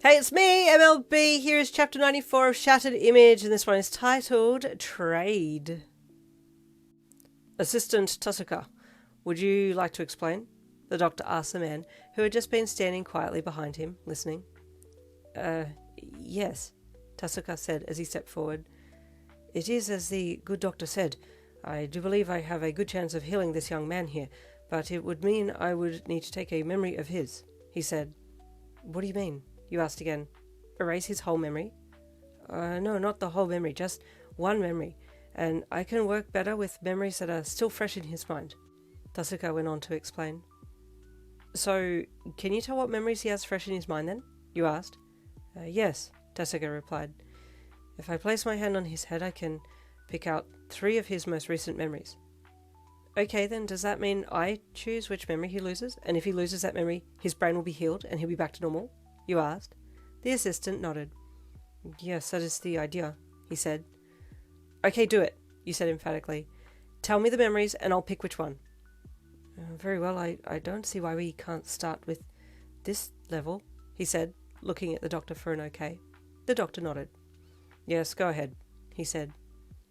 Hey, it's me, MLB. Here is chapter 94 of Shattered Image, and this one is titled Trade. Assistant Tasuka, would you like to explain? The doctor asked the man, who had just been standing quietly behind him, listening. Yes, Tasuka said as he stepped forward. It is as the good doctor said. I do believe I have a good chance of healing this young man here, but it would mean I would need to take a memory of his, he said. What do you mean? You asked again. Erase his whole memory? No, not the whole memory, just one memory, and I can work better with memories that are still fresh in his mind, Tasuka went on to explain. So, can you tell what memories he has fresh in his mind then? You asked. Yes, Tasuka replied. If I place my hand on his head, I can pick out 3 of his most recent memories. Okay, then does that mean I choose which memory he loses? And if he loses that memory, his brain will be healed and he'll be back to normal? You asked. The assistant nodded. Yes, that is the idea, he said. Okay, do it, you said emphatically. Tell me the memories and I'll pick which one. Very well, I don't see why we can't start with this level, he said, looking at the doctor for an okay. The doctor nodded. Yes, go ahead, he said.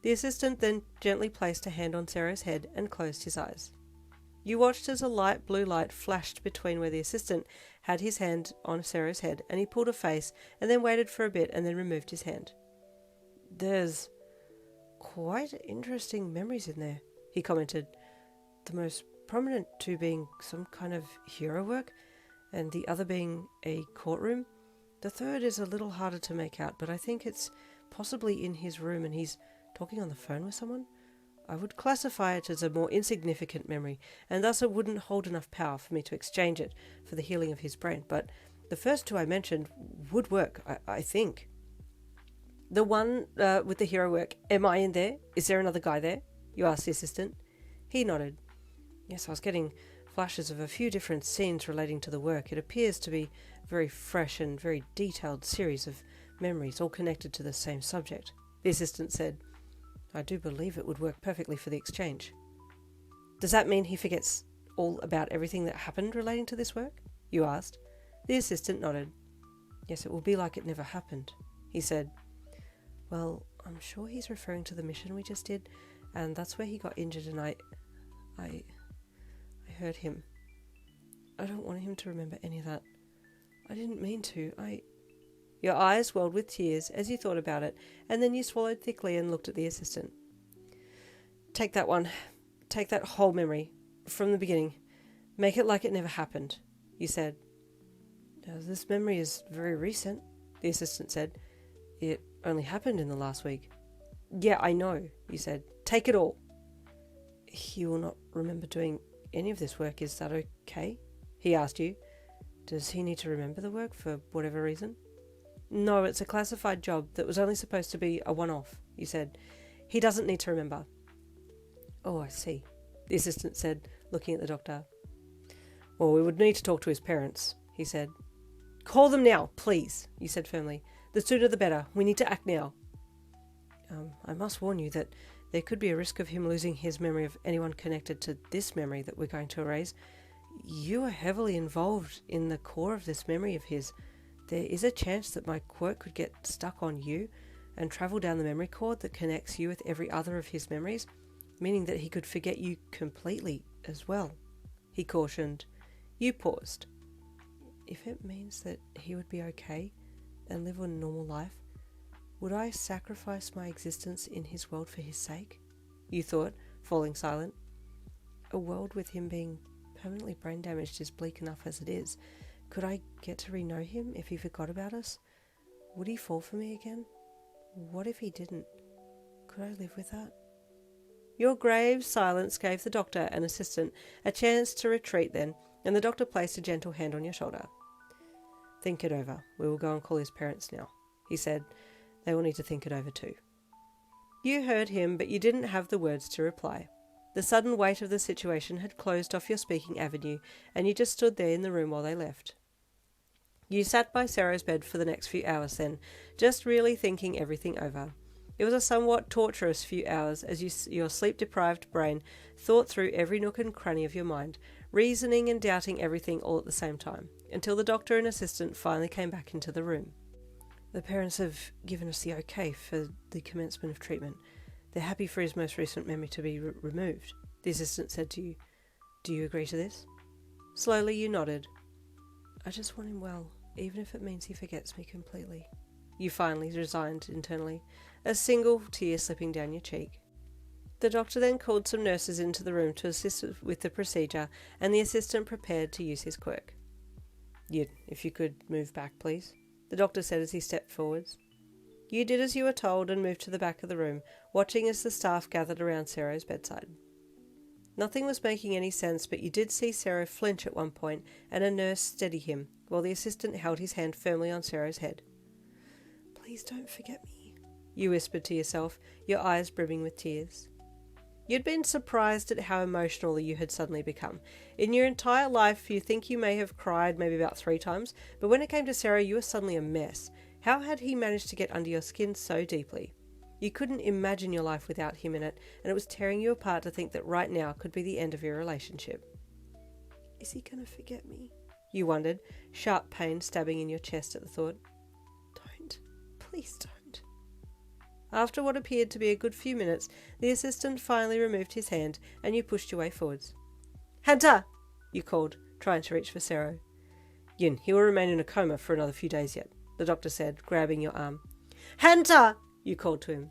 The assistant then gently placed a hand on Sero's head and closed his eyes. You watched as a light blue light flashed between where the assistant had his hand on Sero's head, and he pulled a face and then waited for a bit and then removed his hand. There's quite interesting memories in there, he commented, the most prominent 2 being some kind of hero work, and the other being a courtroom. The third is a little harder to make out, but I think it's possibly in his room and he's talking on the phone with someone. I would classify it as a more insignificant memory, and thus it wouldn't hold enough power for me to exchange it for the healing of his brain, but the first 2 I mentioned would work, I think. The one with the hero work, am I in there? Is there another guy there? You asked the assistant. He nodded. Yes, I was getting flashes of a few different scenes relating to the work. It appears to be a very fresh and very detailed series of memories, all connected to the same subject, the assistant said. I do believe it would work perfectly for the exchange. Does that mean he forgets all about everything that happened relating to this work? You asked. The assistant nodded. Yes, it will be like it never happened, he said. Well, I'm sure he's referring to the mission we just did, and that's where he got injured, and I hurt him. I don't want him to remember any of that. I didn't mean to. Your eyes welled with tears as you thought about it, and then you swallowed thickly and looked at the assistant. Take that one. Take that whole memory. From the beginning. Make it like it never happened, you said. This memory is very recent, the assistant said. It only happened in the last week. Yeah, I know, you said. Take it all. He will not remember doing any of this work. Is that okay? He asked you. Does he need to remember the work for whatever reason? No, it's a classified job that was only supposed to be a one-off, you said. He doesn't need to remember. Oh, I see, the assistant said, looking at the doctor. Well, we would need to talk to his parents, he said. Call them now, please, you said firmly. The sooner the better. We need to act now. I must warn you that there could be a risk of him losing his memory of anyone connected to this memory that we're going to erase. You are heavily involved in the core of this memory of his. There is a chance that my quirk could get stuck on you and travel down the memory cord that connects you with every other of his memories, meaning that he could forget you completely as well, he cautioned. You paused. If it means that he would be okay and live a normal life, would I sacrifice my existence in his world for his sake? You thought, falling silent. A world with him being permanently brain damaged is bleak enough as it is. Could I get to re-know him if he forgot about us? Would he fall for me again? What if he didn't? Could I live with that? Your grave silence gave the doctor and assistant a chance to retreat then, and the doctor placed a gentle hand on your shoulder. Think it over. We will go and call his parents now, he said. They will need to think it over too. You heard him, but you didn't have the words to reply. The sudden weight of the situation had closed off your speaking avenue, and you just stood there in the room while they left. You sat by Sero's bed for the next few hours then, just really thinking everything over. It was a somewhat torturous few hours as your sleep-deprived brain thought through every nook and cranny of your mind, reasoning and doubting everything all at the same time. until the doctor and assistant finally came back into the room. The parents have given us the okay for the commencement of treatment. They're happy for his most recent memory to be removed, the assistant said to you. Do you agree to this? Slowly you nodded. I just want him well, even if it means he forgets me completely. You finally resigned internally, a single tear slipping down your cheek. The doctor then called some nurses into the room to assist with the procedure, and the assistant prepared to use his quirk. If you could move back, please, the doctor said as he stepped forwards. You did as you were told and moved to the back of the room, watching as the staff gathered around Sero's bedside. Nothing was making any sense, but you did see Sero flinch at one point and a nurse steady him, while the assistant held his hand firmly on Sero's head. Please don't forget me, you whispered to yourself, your eyes brimming with tears. You'd been surprised at how emotional you had suddenly become. In your entire life, you think you may have cried maybe about 3 times, but when it came to Sero, you were suddenly a mess. How had he managed to get under your skin so deeply? You couldn't imagine your life without him in it, and it was tearing you apart to think that right now could be the end of your relationship. Is he going to forget me? You wondered, sharp pain stabbing in your chest at the thought. Don't. Please don't. After what appeared to be a good few minutes, the assistant finally removed his hand, and you pushed your way forwards. Hunter! You called, trying to reach for Sero. Yin, he will remain in a coma for another few days yet, the doctor said, grabbing your arm. Hunter! You called to him.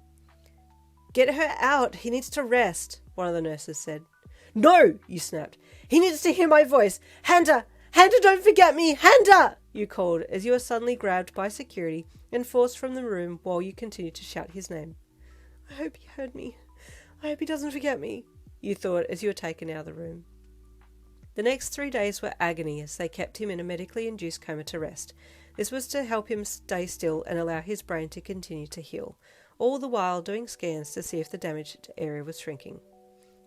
Get her out, he needs to rest, one of the nurses said. No, you snapped. He needs to hear my voice. Hunter! Hunter, don't forget me! Hunter! You called as you were suddenly grabbed by security and forced from the room while you continued to shout his name. I hope he heard me. I hope he doesn't forget me, you thought as you were taken out of the room. The next 3 days were agony as they kept him in a medically induced coma to rest. This was to help him stay still and allow his brain to continue to heal, all the while doing scans to see if the damaged area was shrinking.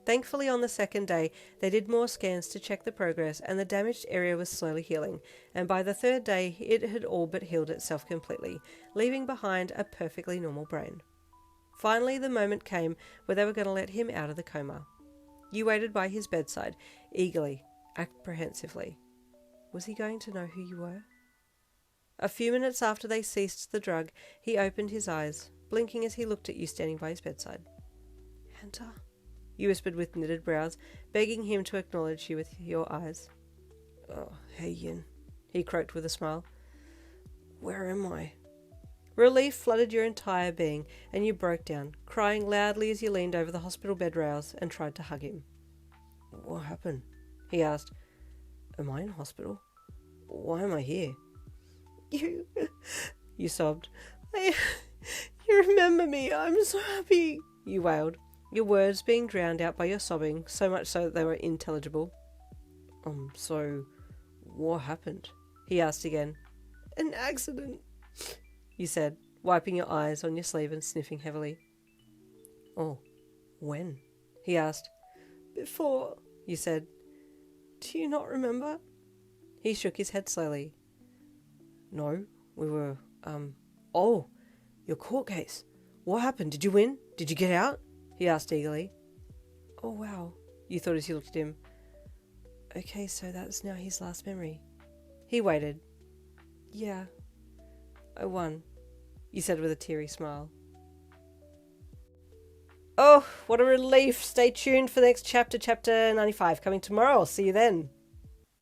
Thankfully, on the 2nd day, they did more scans to check the progress, and the damaged area was slowly healing, and by the 3rd day, it had all but healed itself completely, leaving behind a perfectly normal brain. Finally, the moment came where they were going to let him out of the coma. You waited by his bedside, eagerly, apprehensively. Was he going to know who you were? A few minutes after they ceased the drug, he opened his eyes, blinking as he looked at you standing by his bedside. Hunter, you whispered with knitted brows, begging him to acknowledge you with your eyes. Oh, hey Yin, he croaked with a smile. Where am I? Relief flooded your entire being, and you broke down, crying loudly as you leaned over the hospital bed rails and tried to hug him. What happened? He asked. Am I in hospital? Why am I here? You sobbed. You remember me. I'm so happy, you wailed, your words being drowned out by your sobbing, so much so that they were intelligible. So what happened? He asked again. An accident, you said, wiping your eyes on your sleeve and sniffing heavily. Oh, when? He asked. Before, you said. Do you not remember? He shook his head slowly. No, we were, Oh, your court case. What happened? Did you win? Did you get out? He asked eagerly. Oh, wow, you thought as you looked at him. Okay, so that's now his last memory. He waited. Yeah, I won, you said with a teary smile. Oh, what a relief. Stay tuned for the next chapter, chapter 95, coming tomorrow. I'll see you then.